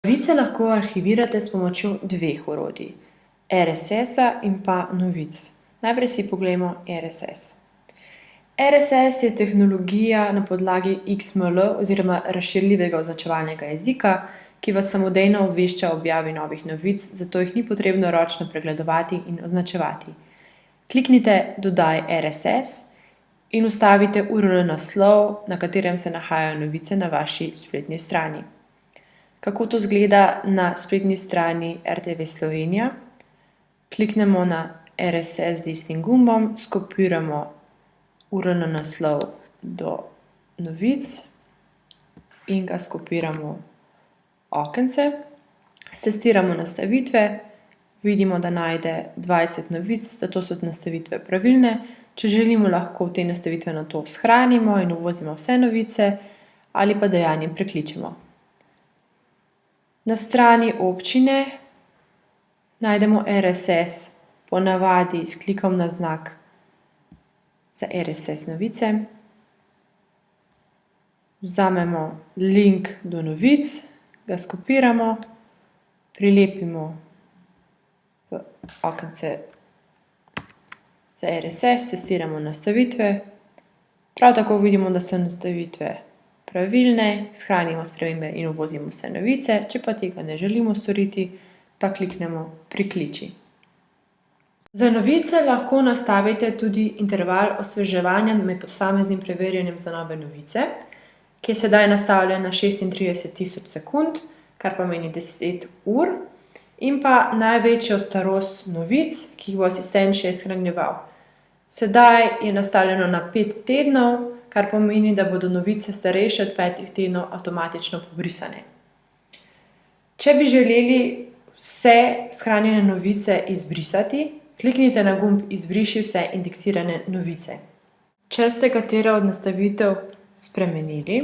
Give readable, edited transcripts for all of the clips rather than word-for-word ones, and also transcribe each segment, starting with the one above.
Novice lahko arhivirate s pomočjo dveh orodij, RSS-a in pa novic. Najprej si poglejmo RSS. RSS je tehnologija na podlagi XML oziroma razširljivega označevalnega jezika, ki vas samodejno obvešča o objavi novih novic, zato jih ni potrebno ročno pregledovati in označevati. Kliknite Dodaj RSS in vstavite URL naslov, na katerem se nahajajo novice na vaši spletni strani. Kako to izgleda na spletni strani RTV Slovenija? Kliknemo na RSS z desnim gumbom, skopiramo URL naslov do novic in ga skopiramo v okence. Stestiramo nastavitve, vidimo, da najde 20 novic, zato so nastavitve pravilne. Če želimo, lahko te nastavitve nato shranimo in uvozimo vse novice ali pa dejanje prekličemo. Na strani občine najdemo RSS, ponavadi s klikom na znak za RSS novice. Vzamemo link do novic, ga skopiramo, prilepimo v okence za RSS, testiramo nastavitve. Prav tako vidimo, da so nastavitve pravilne, shranimo spremembe in uvozimo vse novice. Če pa tega ne želimo storiti, pa kliknemo Prikliči. Za novice lahko nastavite tudi interval osveževanja med posameznim preverjanjem za nove novice, ki je sedaj nastavljen na 36.000 sekund, kar pomeni 10 ur, in pa največjo starost novic, ki jih bo asistent še shranjeval. Sedaj je nastavljeno na 5 tednov, kar pomeni, da bodo novice starejše od 5 tednov avtomatično pobrisane. Če bi želeli vse shranjene novice izbrisati, kliknite na gumb Izbriši vse indeksirane novice. Če ste katero od nastavitev spremenili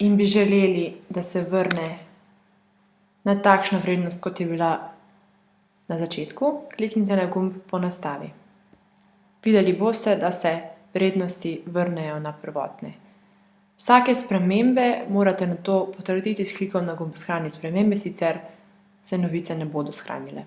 in bi želeli, da se vrne na takšno vrednost, kot je bila na začetku, kliknite na gumb Ponastavi. Videli boste, da se vrednosti vrnejo na prvotne. Vsake spremembe morate nato potrditi s klikom na gumb Shrani spremembe, sicer se novice ne bodo shranile.